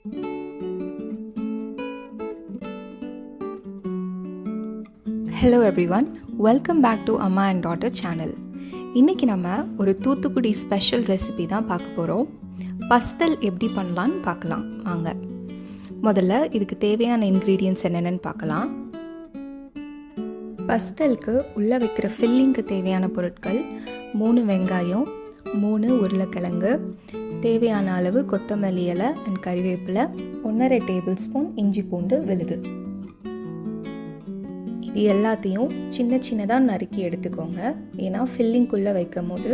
Hello everyone, welcome back to Amma and Daughter channel. இன்னைக்கு நம்ம ஒரு தூத்துக்குடி ஸ்பெஷல் ரெசிபி தான் பார்க்க போகிறோம். பஸ்தல் எப்படி பண்ணலான்னு பார்க்கலாம் வாங்க. முதல்ல இதுக்கு தேவையான இன்க்ரீடியன்ட்ஸ் என்னென்னு பார்க்கலாம். பஸ்தலுக்கு உள்ளே வைக்கிற ஃபில்லிங்க்கு தேவையான பொருட்கள் 3 வெங்காயம், 3 உருளைக்கிழங்கு, தேவையான அளவு கொத்தமல்லி இலை அண்ட் கறிவேப்பிலை, 1.5 டேபிள் ஸ்பூன் இஞ்சி பூண்டு விழுது. இது எல்லாத்தையும் சின்ன சின்னதாக நறுக்கி எடுத்துக்கோங்க. ஏன்னா ஃபில்லிங்குள்ளே வைக்கும் போது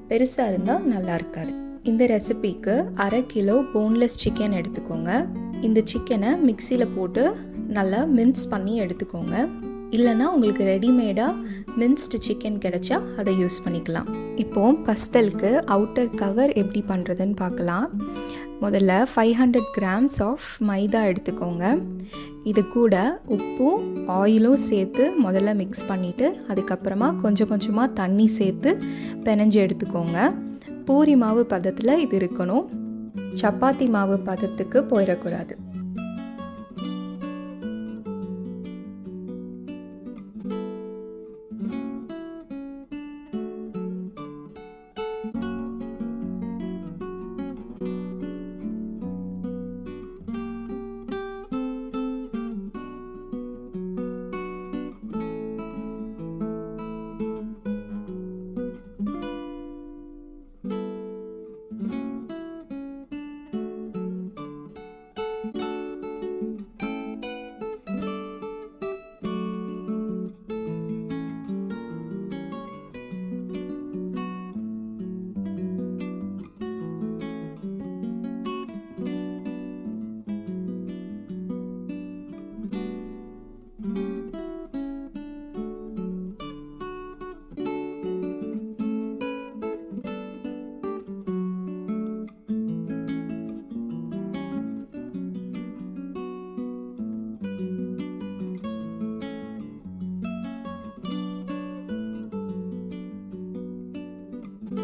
பெருசாக இருந்தால் நல்லா இருக்காது. இந்த ரெசிபிக்கு 1/2 கிலோ போன்லெஸ் சிக்கன் எடுத்துக்கோங்க. இந்த சிக்கனை மிக்சியில் போட்டு நல்லா மின்ஸ் பண்ணி எடுத்துக்கோங்க. இல்லைனா உங்களுக்கு ரெடிமேடாக மின்ஸ்டு சிக்கன் கிடைச்சா அதை யூஸ் பண்ணிக்கலாம். இப்போது பஸ்தலுக்கு அவுட்டர் கவர் எப்படி பண்ணுறதுன்னு பார்க்கலாம். முதல்ல 500 grams ஆஃப் மைதா எடுத்துக்கோங்க. இது கூட உப்பும் ஆயிலும் சேர்த்து முதல்ல மிக்ஸ் பண்ணிவிட்டு அதுக்கப்புறமா கொஞ்சம் கொஞ்சமாக தண்ணி சேர்த்து பிணைஞ்சு எடுத்துக்கோங்க. பூரி மாவு பதத்தில் இது இருக்கணும். சப்பாத்தி மாவு பதத்துக்கு போயிடக்கூடாது.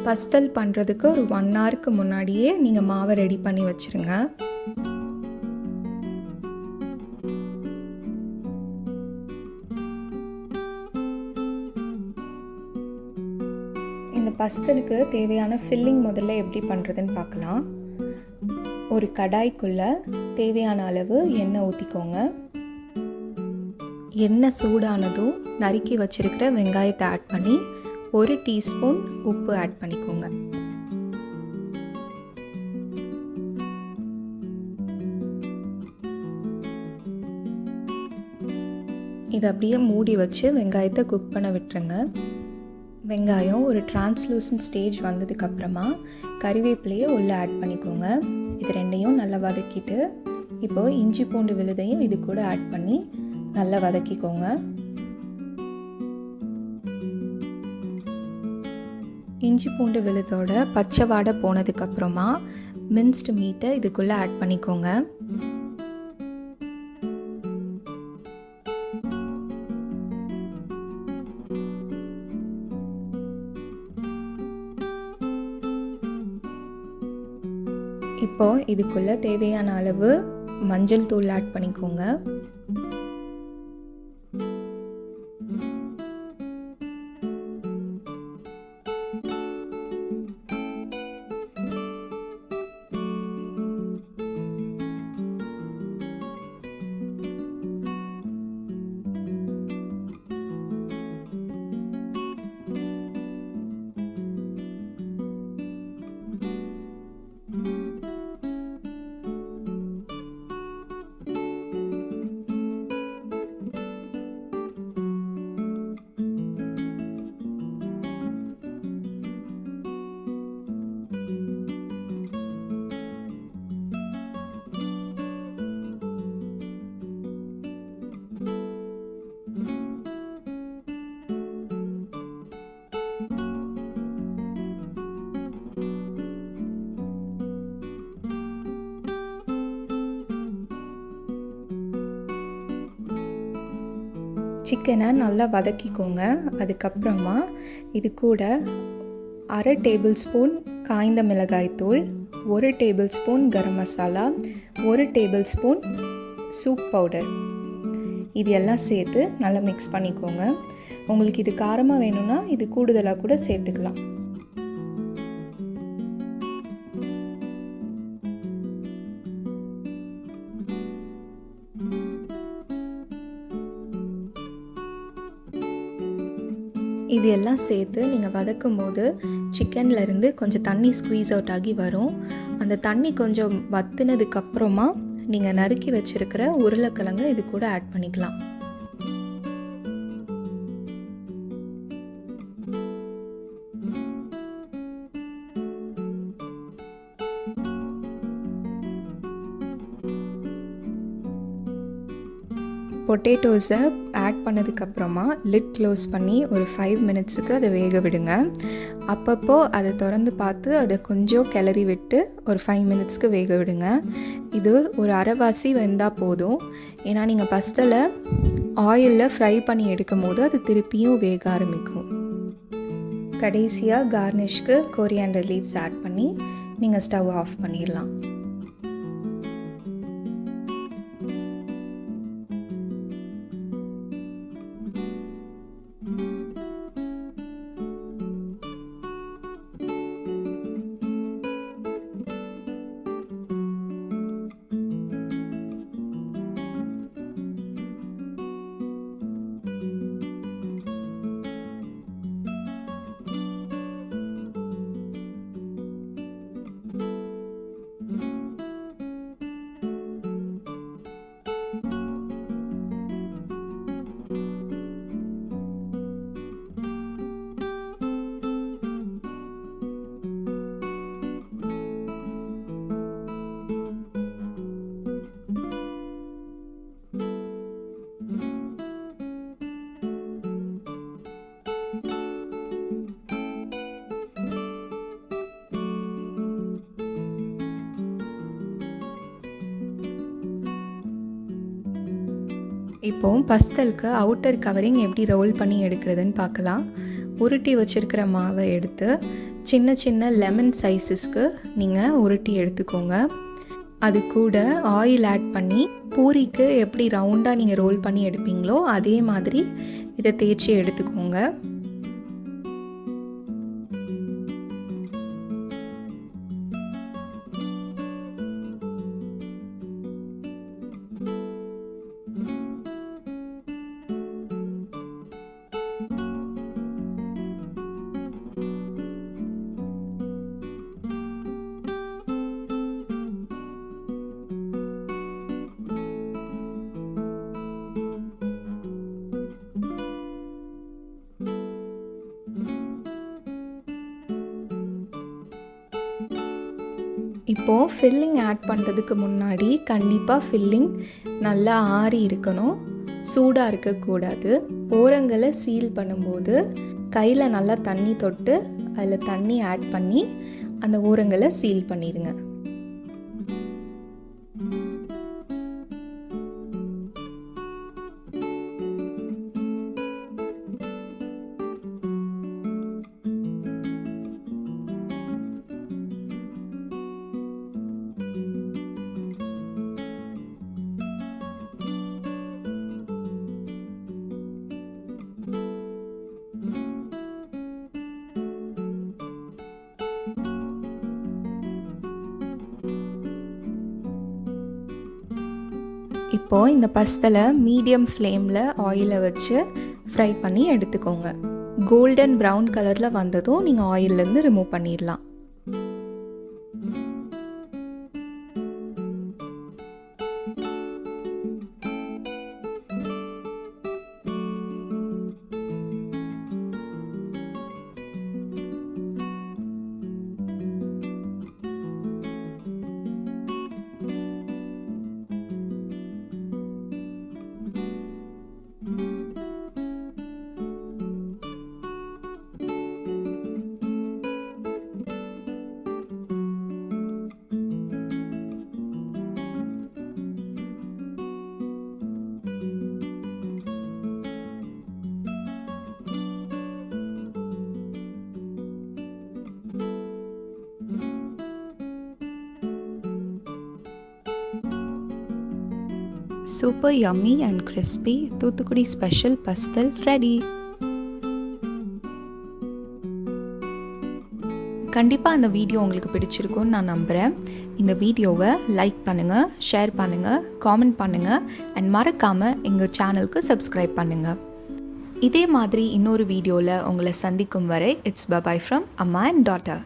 பஸ்தல் பண்ணுறதுக்கு ஒரு 1 hourக்கு முன்னாடியே நீங்கள் மாவை ரெடி பண்ணி வச்சுருங்க. இந்த பஸ்தலுக்கு தேவையான ஃபில்லிங் முதல்ல எப்படி பண்ணுறதுன்னு பார்க்கலாம். ஒரு கடாய்க்குள்ளே தேவையான அளவு எண்ணெய் ஊற்றிக்கோங்க. எண்ணெய் சூடானதும் நறுக்கி வச்சுருக்கிற வெங்காயத்தை ஆட் பண்ணி 1 டீஸ்பூன் உப்பு ஆட் பண்ணிக்கோங்க. இதை அப்படியே மூடி வச்சு வெங்காயத்தை குக் பண்ண விட்டுருங்க. வெங்காயம் ஒரு டிரான்ஸ்லூசன்ட் ஸ்டேஜ் வந்ததுக்கப்புறமா கறிவேப்பிலையை உள்ளே ஆட் பண்ணிக்கோங்க. இது ரெண்டையும் நல்லா வதக்கிட்டு இப்போது இஞ்சி பூண்டு விழுதையும் இது கூட ஆட் பண்ணி நல்லா வதக்கிக்கோங்க. இஞ்சி பூண்டு விழுதோட பச்சை வாடை போனதுக்கப்புறமா மின்ஸ்டு மீட்டை இதுக்குள்ளே ஆட் பண்ணிக்கோங்க. இப்போ இதுக்குள்ளே தேவையான அளவு மஞ்சள் தூள் ஆட் பண்ணிக்கோங்க. சிக்கனை நல்லா வதக்கிக்கோங்க. அதுக்கப்புறமா இது கூட 1/2 டேபிள் ஸ்பூன் காய்ந்த மிளகாய் தூள், 1 tablespoon garam masala, 1 tablespoon soup powder, இது எல்லாம் சேர்த்து நல்லா மிக்ஸ் பண்ணிக்கோங்க. உங்களுக்கு இது காரமாக வேணும்னா இது கூடுதலாக கூட சேர்த்துக்கலாம். இது எல்லாம் சேர்த்து நீங்கள் வதக்கும் போது சிக்கன்லேருந்து கொஞ்சம் தண்ணி ஸ்க்வீஸ் அவுட் ஆகி வரும். அந்த தண்ணி கொஞ்சம் வத்துனதுக்கப்புறமா நீங்கள் நறுக்கி வச்சுருக்கிற உருளைக்கிழங்கு இது கூட ஆட் பண்ணிக்கலாம். பொட்டேட்டோஸை ஆட் பண்ணதுக்கப்புறமா லிட் க்ளோஸ் பண்ணி ஒரு 5 மினிட்ஸுக்கு அதை வேக விடுங்க. அப்பப்போ அதை திறந்து பார்த்து அதை கொஞ்சம் கிளறி விட்டு ஒரு 5 மினிட்ஸ்க்கு வேக விடுங்க. இது ஒரு அரைவாசி வெந்தால் போதும். ஏன்னா நீங்கள் பஸ்தலை ஆயிலில் ஃப்ரை பண்ணி எடுக்கும் போது அது திருப்பியும் வேக ஆரம்பிக்கும். கடைசியாக கார்னிஷ்க்கு கொரியாண்டர் லீவ்ஸ் ஆட் பண்ணி நீங்கள் ஸ்டவ் ஆஃப் பண்ணிடலாம். இப்போது பஸ்தலுக்கு அவுட்டர் கவரிங் எப்படி ரோல் பண்ணி எடுக்கிறதுன்னு பார்க்கலாம். உருட்டி வச்சுருக்கிற மாவை எடுத்து சின்ன சின்ன லெமன் சைஸஸ்க்கு நீங்கள் உருட்டி எடுத்துக்கோங்க. அது கூட ஆயில் ஆட் பண்ணி பூரிக்கு எப்படி ரவுண்டாக நீங்கள் ரோல் பண்ணி எடுப்பீங்களோ அதே மாதிரி இதை தேய்ச்சி எடுத்துக்கோங்க. இப்போது ஃபில்லிங் ஆட் பண்ணுறதுக்கு முன்னாடி கண்டிப்பாக ஃபில்லிங் நல்லா ஆறி இருக்கணும், சூடாக இருக்கக்கூடாது. ஓரங்களை சீல் பண்ணும்போது கையில் நல்லா தண்ணி தொட்டு அதில் தண்ணி ஆட் பண்ணி அந்த ஓரங்களை சீல் பண்ணிடுங்க. இப்போது இந்த பஸ்தலை மீடியம் ஃப்ளேமில் ஆயிலை வச்சு ஃப்ரை பண்ணி எடுத்துக்கோங்க. கோல்டன் ப்ரௌன் கலரில் வந்ததும் நீங்கள் ஆயிலேருந்து ரிமூவ் பண்ணிடலாம். Super yummy and crispy Thoothukudi special பஸ்தல் ரெடி. கண்டிப்பாக இந்த வீடியோ உங்களுக்கு பிடிச்சிருக்கும்னு நான் நம்புகிறேன். இந்த வீடியோவை லைக் பண்ணுங்கள், ஷேர் பண்ணுங்கள், காமெண்ட் பண்ணுங்கள் அண்ட் மறக்காமல் எங்கள் சேனலுக்கு சப்ஸ்கிரைப் பண்ணுங்கள். இதே மாதிரி இன்னொரு வீடியோவில் உங்களை சந்திக்கும் வரை இட்ஸ் பபாய் ஃப்ரம் அம்மா அண்ட் டாட்டர்.